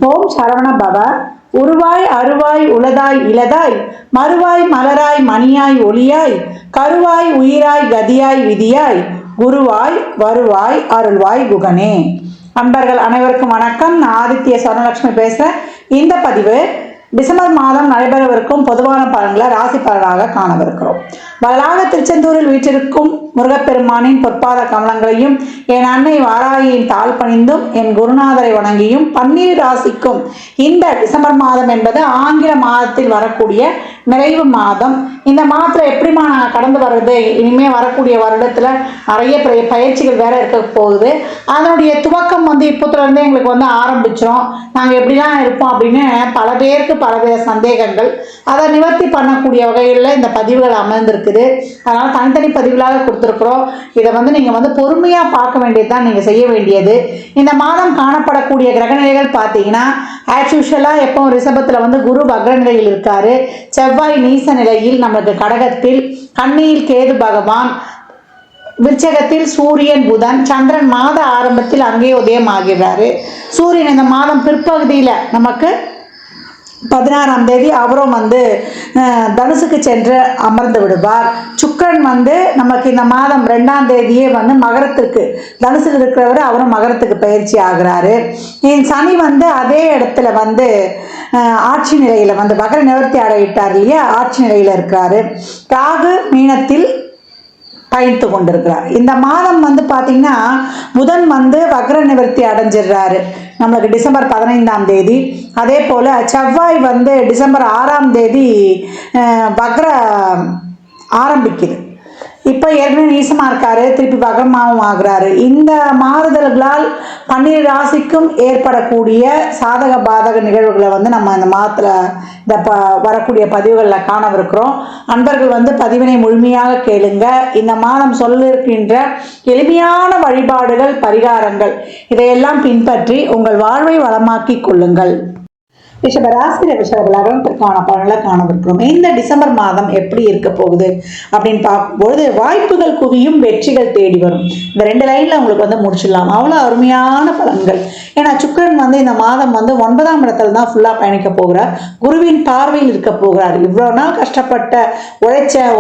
ஓம் சரவண பவ. உருவாய் அருவாய் உளதாய் இளதாய் மறுவாய் மலராய் மணியாய் ஒளியாய் கருவாய் உயிராய் கதியாய் விதியாய் குருவாய் வருவாய் அருள்வாய் குகனே. அன்பர்கள் அனைவருக்கும் வணக்கம். நான் ஆதித்ய சொர்ணலட்சுமி பேசுகிறேன். இந்த பதிவு டிசம்பர் மாதம் நடைபெறவிருக்கும் பொதுவான பலன்களை ராசி பலனாக காணவிருக்கிறோம். வளராக திருச்செந்தூரில் வீற்றிருக்கும் முருகப்பெருமானின் பொற்பாத கமலங்களையும் என் அன்னை வாராகியின் தாழ் பணிந்தும் என் குருநாதரை வணங்கியும் 12 ராசிக்கும் இந்த டிசம்பர் மாதம் என்பது ஆங்கில மாதத்தில் வரக்கூடிய நிறைவு மாதம். இந்த மாதத்தில் எப்படிமா நாங்கள் கடந்து வர்றது, இனிமே வரக்கூடிய வருடத்துல நிறைய பயிற்சிகள் வேற இருக்க போகுது. அதனுடைய துவக்கம் இப்போத்துல இருந்து எங்களுக்கு ஆரம்பிச்சிடும். நாங்கள் எப்படிலாம் இருப்போம் அப்படின்னு பல பேருக்கு பலவித சந்தேகங்கள். அதை நிவர்த்தி பண்ணக்கூடிய வகையில் இந்த பதிவுகள் அமைந்திருக்குது. அதனால தனித்தனி பதிவுகளாக கொடுத்துருக்குறோம். இதை நீங்கள் பொறுமையாக பார்க்க வேண்டியதுதான் நீங்கள் செய்ய வேண்டியது. இந்த மாதம் காணப்படக்கூடிய கிரகநிலைகள் பார்த்தீங்கன்னா ஆஸ் யூஷுவலாக எப்போ ரிஷபத்தில் குரு வக்ர நிலையில் இருக்காரு. செவ்வாய் நீச நிலையில் நமக்கு கடகத்தில், கன்னியில் கேது பகவான், விருச்சகத்தில் சூரியன் புதன், சந்திரன் மாத ஆரம்பத்தில் அங்கே உதயம் ஆகிறாரு. சூரியன் இந்த மாதம் பிற்பகுதியில் நமக்கு 16ஆம் தேதி அவரும் தனுசுக்கு சென்று அமர்ந்து விடுவார். சுக்கிரன் நமக்கு இந்த மாதம் 2ஆம் தேதியே மகரத்திற்கு, தனுசில் இருக்கிறவர் அவரும் மகரத்துக்கு பயிற்சி ஆகிறாரு. சனி அதே இடத்துல ஆட்சி நிலையில் வகர நிவர்த்தி அடையிட்டார் இல்லையா, ஆட்சி நிலையில் இருக்கிறாரு. ராகு மீனத்தில் பயணித்து கொண்டிருக்கிறார். இந்த மாதம் பார்த்தீங்கன்னா புதன் வக்ர நிவர்த்தி அடைஞ்சிடுறாரு நம்மளுக்கு டிசம்பர் 15ஆம் தேதி. அதே போல் செவ்வாய் டிசம்பர் 6ஆம் தேதி வக்ர ஆரம்பிக்குது. இப்போ ஏற்கனவே நீசமாக இருக்காரு, திருப்பி வக்ரமாகவும் ஆகிறாரு. இந்த மாறுதல்களால் 12 ராசிக்கும் ஏற்படக்கூடிய சாதக பாதக நிகழ்வுகளை நம்ம இந்த மாதத்தில் இந்த வரக்கூடிய பதிவுகளில் காணவிருக்கிறோம். அன்பர்கள் பதிவினை முழுமையாக கேளுங்க. இந்த மாதம் சொல்லிருக்கின்ற எளிமையான வழிபாடுகள், பரிகாரங்கள் இதையெல்லாம் பின்பற்றி உங்கள் வாழ்வை வளமாக்கி கொள்ளுங்கள். ரிஷபராசி ரிஷபலக்னத்திற்கான பலன்களை காணவிருக்கிறோம். இந்த டிசம்பர் மாதம் எப்படி இருக்க போகுது அப்படின்னு பார்க்கும்போது வாய்ப்புகள் குவியும், வெற்றிகள் தேடி வரும். இந்த 2 லைன்ல உங்களுக்கு முடிச்சிடலாம். அவ்வளோ அருமையான பலன்கள். ஏன்னா சுக்கிரன் இந்த மாதம் 9ஆம் இடத்துல தான் ஃபுல்லாக பயணிக்க போகிறார். குருவின் பார்வையில் இருக்க போகிறார். இவ்வளோ நாள் கஷ்டப்பட்ட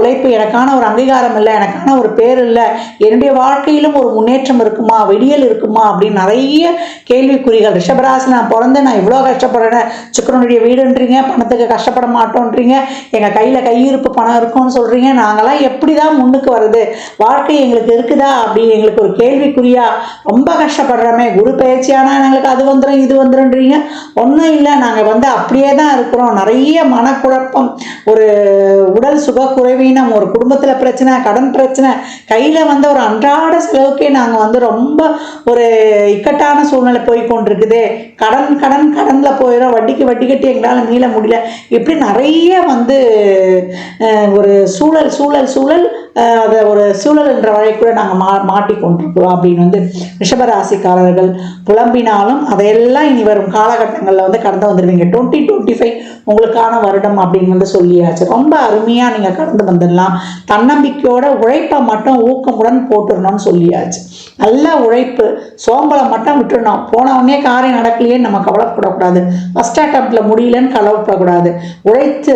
உழைப்பு எனக்கான ஒரு அங்கீகாரம் இல்லை, எனக்கான ஒரு பேர் இல்லை, என்னுடைய வாழ்க்கையிலும் ஒரு முன்னேற்றம் இருக்குமா, விடியல் இருக்குமா அப்படின்னு நிறைய கேள்விக்குறிகள். ரிஷபராசி நான் பிறந்து நான் இவ்வளோ கஷ்டப்படுறேன், சுக்கிரனுடைய வீடுன்றீங்க, பணத்துக்கு கஷ்டப்பட மாட்டோன்றீங்க, எங்கள் கையில் கையிருப்பு பணம் இருக்கும்னு சொல்கிறீங்க, நாங்களாம் எப்படி தான் முன்னுக்கு வருது, வாழ்க்கை எங்களுக்கு இருக்குதா அப்படி எங்களுக்கு ஒரு கேள்விக்குறியா, ரொம்ப கஷ்டப்படுறோமே, குரு பயிற்சியானா எங்களுக்கு அது வந்துடும் இது வந்துடும்ன்றீங்க. ஒன்றும் இல்லை, நாங்கள் அப்படியே தான் இருக்கிறோம். நிறைய மனக்குழப்பம், ஒரு உடல் சுகக்குறைவீனம், ஒரு குடும்பத்தில் பிரச்சனை, கடன் பிரச்சனை, கையில் ஒரு அன்றாட செலவுக்கே நாங்கள் ரொம்ப ஒரு இக்கட்டான சூழ்நிலை போய் கொண்டிருக்குது. கடனில் போயிடும், வட்டிக்கு கட்டி எங்களால் மீள முடியல, இப்படி நிறைய ஒரு சூழல் அதை ஒரு சூழல் என்ற வழி கூட நாங்கள் மாட்டிக்கொண்டிருக்கிறோம் அப்படின்னு ரிஷபராசிக்காரர்கள் புலம்பினாலும் அதையெல்லாம் இனி வரும் காலகட்டங்களில் கடந்து வந்துடுவீங்க. 2025 உங்களுக்கான வருடம் அப்படின்னு சொல்லியாச்சு. ரொம்ப அருமையாக நீங்கள் கடந்து வந்துடலாம். தன்னம்பிக்கையோட உழைப்பை மட்டும் ஊக்கமுடன் போட்டுடணும்னு சொல்லியாச்சு. நல்ல உழைப்பு, சோம்பலை மட்டும் விட்டுடணும். போனவுடனே காரியம் நடக்கலையே நம்ம கவலைப்படக்கூடாது, ஃபர்ஸ்ட் அட்டம்ப்ட்ல முடியலன்னு கவலைப்படக்கூடாது. உழைத்து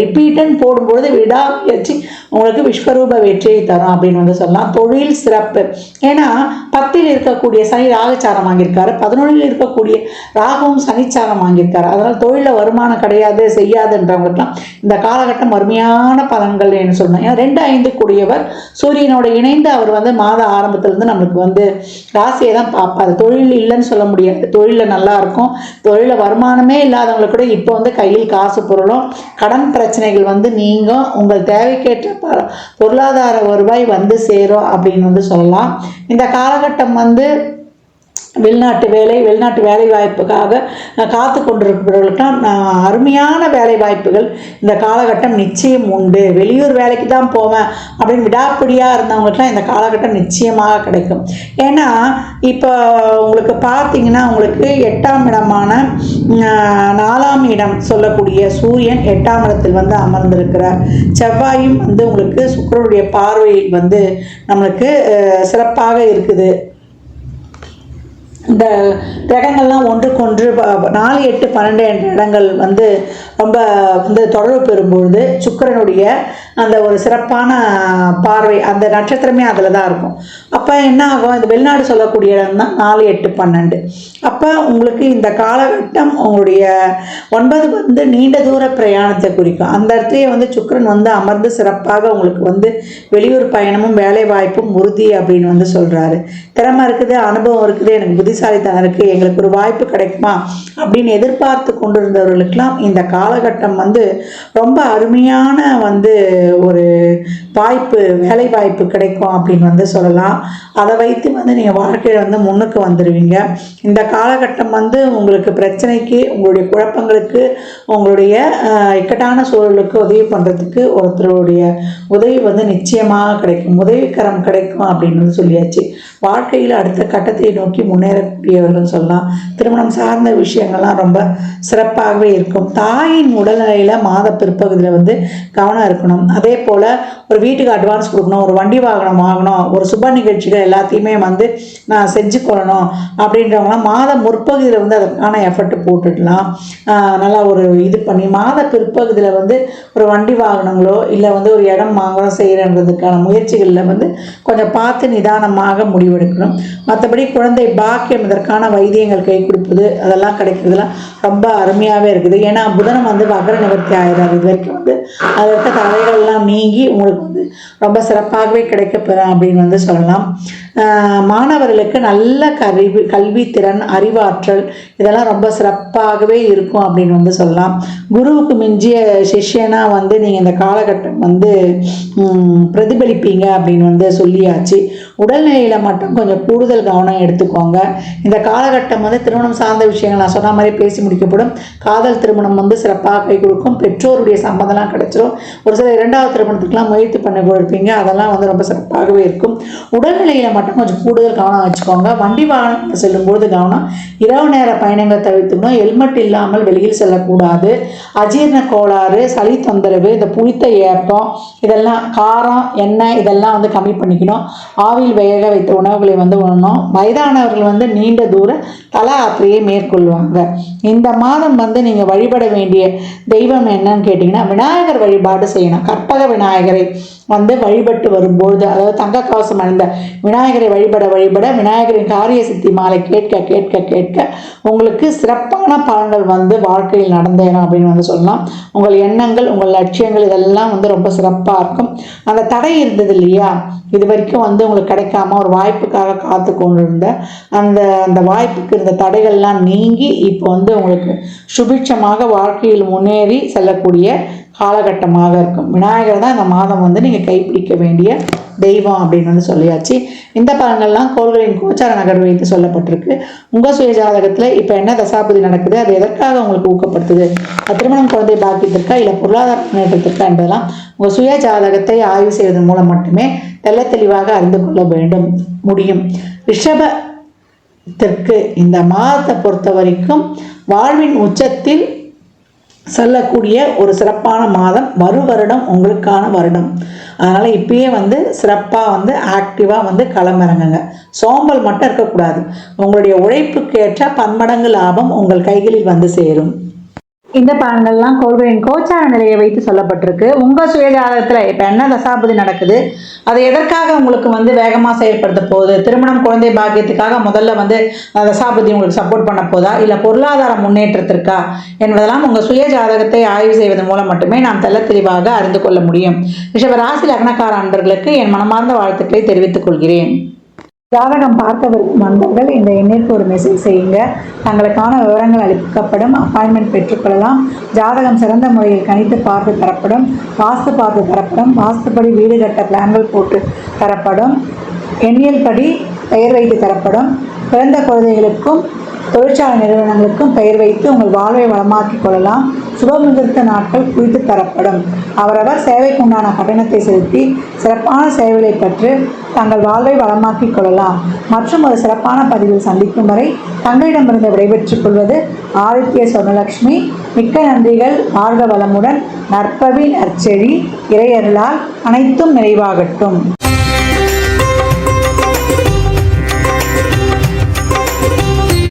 ரிப்பீட்டுன்னு போடும்பொழுது விடாமுயற்சி உங்களுக்கு விஸ்வரூப வெற்றியை தரும் அப்படின்னு சொல்லலாம். தொழில் சிறப்பு. ஏன்னா 10ல் இருக்கக்கூடிய சனி ராகச்சாரம் வாங்கியிருக்காரு, 11ல் இருக்கக்கூடிய ராகவும் சனிச்சாரம் வாங்கியிருக்காரு. அதனால் தொழிலில் வருமானம் கிடையாது, செய்யாதுன்றவங்களுக்குலாம் இந்த காலகட்டம் அருமையான பலன்கள் என்ன சொல்லணும். ஏன்னா 2-5 கூடியவர் சூரியனோட இணைந்து அவர் மாத ஆரம்பத்திலிருந்து நம்மளுக்கு ராசியை தான் பார்ப்பாரு. தொழில் இல்லைன்னு சொல்ல முடியாது, தொழிலில் நல்லா இருக்கும். தொழிலில் வருமானமே இல்லாதவங்களுக்கு கூட இப்போ கையில் காசு பொருளும், கடன் பிரச்சனைகள் நீங்கும், உங்கள் தேவைக்கேற்ற பொருளாதார வருவாய் சேரும் அப்படின்னு சொல்லலாம். இந்த காலகட்டம் வெளிநாட்டு வேலை வாய்ப்புக்காக காத்து கொண்டிருக்கிறவர்களுக்கெல்லாம் அருமையான வேலை வாய்ப்புகள் இந்த காலகட்டம் நிச்சயம் உண்டு. வெளியூர் வேலைக்கு தான் போவேன் அப்படின்னு விடாப்பிடியாக இருந்தவங்களுக்குலாம் இந்த காலகட்டம் நிச்சயமாக கிடைக்கும். ஏன்னா இப்போ உங்களுக்கு பார்த்தீங்கன்னா உங்களுக்கு 8ஆம் இடமான 4ஆம் இடம் சொல்லக்கூடிய சூரியன் 8ஆம் இடத்தில் அமர்ந்திருக்கிறார். செவ்வாயும் உங்களுக்கு சுக்கிரனுடைய பார்வையில் நம்மளுக்கு சிறப்பாக இருக்குது. இந்த கிரகங்கள்லாம் ஒன்றுக்கொன்று 4, 8, 12 என்ற இடங்கள் வந்து ரொம்ப வந்து தொடர்பு பெறும்பொழுது சுக்கிரனுடைய அந்த ஒரு சிறப்பான பார்வை, அந்த நட்சத்திரமே அதில் தான் இருக்கும். அப்போ என்ன ஆகும், இந்த வெளிநாடு சொல்லக்கூடிய இடம் தான் 4, 8, 12. அப்போ உங்களுக்கு இந்த காலகட்டம் உங்களுடைய 9 வந்து நீண்ட தூர பிரயாணத்தை குறிக்கும். அந்த இடத்துலையே வந்து சுக்கிரன் வந்து அமர்ந்து சிறப்பாக உங்களுக்கு வந்து வெளியூர் பயணமும் வேலை வாய்ப்பும் உறுதி அப்படின்னு வந்து சொல்கிறாரு. திறமை இருக்குது, அனுபவம் இருக்குது, எனக்கு புத்திசாலித்தனம் இருக்குது, எங்களுக்கு ஒரு வாய்ப்பு கிடைக்குமா அப்படின்னு எதிர்பார்த்து கொண்டிருந்தவர்களுக்கெல்லாம் இந்த காலகட்டம் வந்து ரொம்ப அருமையான வந்து ஒரு வாய்ப்பு, வேலை வாய்ப்பு கிடைக்கும் அப்படின்னு வந்து சொல்லலாம். அதை வைத்து வந்து நீங்கள் வாழ்க்கையில் வந்து முன்னுக்கு வந்துடுவீங்க. இந்த காலகட்டம் வந்து உங்களுக்கு பிரச்சனைக்கு, உங்களுடைய குழப்பங்களுக்கு, உங்களுடைய இக்கட்டான சூழலுக்கு உதவி பண்ணுறதுக்கு ஒருத்தருடைய உதவி வந்து நிச்சயமாக கிடைக்கும், உதவிக்கரம் கிடைக்கும் அப்படின்னு வந்து சொல்லியாச்சு. வாழ்க்கையில் அடுத்த கட்டத்தை நோக்கி முன்னேறக்கூடியவர்கள் சொல்லலாம். திருமணம் சார்ந்த விஷயங்கள்லாம் ரொம்ப சிறப்பாகவே இருக்கும். தாயின் உடல்நிலையில் மாத பிற்பகுதியில் வந்து கவனம் இருக்கணும். அதே போல் ஒரு வீட்டுக்கு அட்வான்ஸ் கொடுக்கணும், ஒரு வண்டி வாகனம் வாங்கணும், ஒரு சுப நிகழ்ச்சிகள் எல்லாத்தையுமே வந்து நான் செஞ்சு கொள்ளணும் அப்படின்றவங்களாம் மாத முற்பகுதியில் வந்து அதற்கான எஃபர்ட் போட்டுடலாம். நல்லா ஒரு இது பண்ணி மாத பிற்பகுதியில் வந்து ஒரு வண்டி வாகனங்களோ இல்லை வந்து ஒரு இடம் வாங்கணும் செய்கிறன்றதுக்கான முயற்சிகளில் வந்து கொஞ்சம் பார்த்து நிதானமாக முடிவெடுக்கணும். மற்றபடி குழந்தை பாக்கியம், இதற்கான வைத்தியங்கள் கை கொடுப்பது அதெல்லாம் கிடைக்கிறதுலாம் ரொம்ப அருமையாகவே இருக்குது. ஏன்னா புதனம் வந்து வக்ர நிவர்த்தி ஆகிறார். இது வரைக்கும் வந்து அதற்கு தடைகள்லாம் நீங்கி உங்களுக்கு வந்து ரொம்ப சிறப்பாகவே கிடைக்கப்பெறும் அப்படின்னு வந்து சொல்லலாம். மாணவர்களுக்கு நல்ல கல்வி திறன், அறிவாற்றல் இதெல்லாம் ரொம்ப சிறப்பாகவே இருக்கும் அப்படின்னு வந்து சொல்லலாம். குருவுக்கு மிஞ்சிய சிஷ்யனா வந்து நீங்கள் இந்த காலகட்டம் வந்து பிரதிபலிப்பீங்க அப்படின்னு வந்து சொல்லியாச்சு. உடல்நிலையில் மட்டும் கொஞ்சம் கூடுதல் கவனம் எடுத்துக்கோங்க. இந்த காலகட்டம் வந்து திருமணம் சார்ந்த விஷயங்கள் நான் சொன்ன மாதிரி பேசி முடிக்கப்படும். காதல் திருமணம் வந்து சிறப்பாக கை கொடுக்கும். பெற்றோருடைய சம்மதம்லாம் கிடைச்சிரும். ஒரு சில 2வது திருமணத்துக்குலாம் முயற்சி பண்ண கொடுப்பீங்க, அதெல்லாம் வந்து ரொம்ப சிறப்பாகவே இருக்கும். உடல்நிலையில் மட்டும் கொஞ்சம் கூடுதல் கவனம் வச்சுக்கோங்க. வண்டி வாகனம் செல்லும்போது கவனம். இரவு நேர பயணங்களை தவிர்த்துக்கணும். ஹெல்மெட் இல்லாமல் வெளியில் செல்லக்கூடாது. அஜீரண கோளாறு, சளி தொந்தரவு, இந்த புளித்த ஏப்பம், இதெல்லாம் காரம், எண்ணெய் இதெல்லாம் வந்து கம்மி பண்ணிக்கணும். ஆவியில் வேக வைத்த உணவுகளை வந்து உண்ணணும். வயதானவர்கள் வந்து நீண்ட தூர தல யாத்திரையை மேற்கொள்வாங்க. இந்த மாதம் வந்து நீங்கள் வழிபட வேண்டிய தெய்வம் என்னன்னு கேட்டிங்கன்னா விநாயகர் வழிபாடு செய்யணும். கற்பக விநாயகரை வந்து வழிபட்டு வரும்போது, அதாவது தங்க கவசம் அணிந்த விநாயகரை வழிபட விநாயகரின் காரிய சித்தி மாலை கேட்க கேட்க கேட்க உங்களுக்கு சிறப்பான பலன்கள் வந்து வாழ்க்கையில் நடந்தேறும் அப்படின்னு வந்து சொல்லலாம். உங்கள் எண்ணங்கள், உங்கள் லட்சியங்கள் இதெல்லாம் வந்து ரொம்ப சிறப்பாக இருக்கும். அந்த தடை இருந்தது இல்லையா, இது வரைக்கும் வந்து உங்களுக்கு கிடைக்காம ஒரு வாய்ப்புக்காக காத்து கொண்டிருந்த அந்த வாய்ப்புக்கு இருந்த தடைகள்லாம் நீங்கி இப்போ வந்து உங்களுக்கு சுபிட்சமாக வாழ்க்கையில் முன்னேறி செல்லக்கூடிய காலகட்டமாக இருக்கும். விநாயகர் தான் இந்த மாதம் வந்து நீங்கள் கைப்பிடிக்க வேண்டிய தெய்வம் அப்படின்னு வந்து சொல்லியாச்சு. இந்த பலன்கள்லாம் கோள்களின் கோச்சார நகர் வைத்து சொல்லப்பட்டிருக்கு. உங்கள் சுய ஜாதகத்தில் இப்போ என்ன தசாபதி நடக்குது, அது எதற்காக உங்களுக்கு ஊக்கப்படுத்துது, திருமணம், குழந்தை பாக்கியத்திற்கா இல்லை பொருளாதார முன்னேற்றத்திற்கா என்பதெல்லாம் உங்கள் சுய ஜாதகத்தை ஆய்வு செய்வதன் மூலம் மட்டுமே தெள்ள தெளிவாக அறிந்து கொள்ள முடியும். ரிஷபத்திற்கு இந்த மாதத்தை பொறுத்த வரைக்கும் வாழ்வின் உச்சத்தில் செல்லக்கூடிய ஒரு சிறப்பான மாதம். வருடம் உங்களுக்கான வருடம். அதனால் இப்பயே வந்து சிறப்பாக வந்து ஆக்டிவாக வந்து களமிறங்குங்க. சோம்பல் மட்டும் இருக்கக்கூடாது. உங்களுடைய உழைப்புக்கு ஏற்ற பன்மடங்கு லாபம் உங்கள் கைகளில் வந்து சேரும். இந்த பலன்கள்லாம் கோள்களின் கோச்சார நிலையை வைத்து சொல்லப்பட்டிருக்கு. உங்கள் சுயஜாதகத்தில் இப்போ என்ன தசாபதி நடக்குது, அது எதற்காக உங்களுக்கு வந்து வேகமாக செயல்படுத்த போகுது, திருமணம், குழந்தை பாக்கியத்துக்காக முதல்ல வந்து தசாபதி உங்களுக்கு சப்போர்ட் பண்ண போதா இல்லை பொருளாதார முன்னேற்றத்திற்கா என்பதெல்லாம் உங்கள் சுய ஜாதகத்தை ஆய்வு செய்வதன் மூலம் மட்டுமே நாம் தெள்ள தெளிவாக அறிந்து கொள்ள முடியும். ரிஷப ராசி லக்னக்கார அன்பர்களுக்கு என் மனமார்ந்த வாழ்த்துக்களை தெரிவித்துக் கொள்கிறேன். ஜாதகம் பார்க்க விரும்பும் நண்பர்கள் இந்த எண்ணிற்கு ஒரு மெசேஜ் செய்யுங்க. தங்களுக்கான விவரங்கள் அளிக்கப்படும். அப்பாயின்மெண்ட் பெற்றுக்கொள்ளலாம். ஜாதகம் சிறந்த முறையில் கணித்து பார்த்து தரப்படும். வாஸ்து பார்த்து தரப்படும். வாஸ்துப்படி வீடு கட்ட பிளான்கள் போட்டு தரப்படும். எண்ணியல் படி பெயர் வைத்து தரப்படும். பிறந்த குழந்தைகளுக்கும் தொழிற்சாலை நிறுவனங்களுக்கும் பெயர் வைத்து உங்கள் வாழ்வை வளமாக்கிக் கொள்ளலாம். சுபமுகூர்த்த நாட்கள் குறித்து தரப்படும். அவரவர் சேவைக்கு உண்டான கட்டணத்தை செலுத்தி சிறப்பான சேவைகளை பெற்று தங்கள் வாழ்வை வளமாக்கிக் கொள்ளலாம். மற்றும் ஒரு சிறப்பான பதிவில் சந்திக்கும் வரை தங்களிடமிருந்து விடைபெற்றுக் கொள்வது ஆதித்ய சொர்ணலட்சுமி. மிக்க நன்றிகள். வாழ்க வளமுடன். நற்பவி நற்செழி. இறையருளால் அனைத்தும் நிறைவாகட்டும்.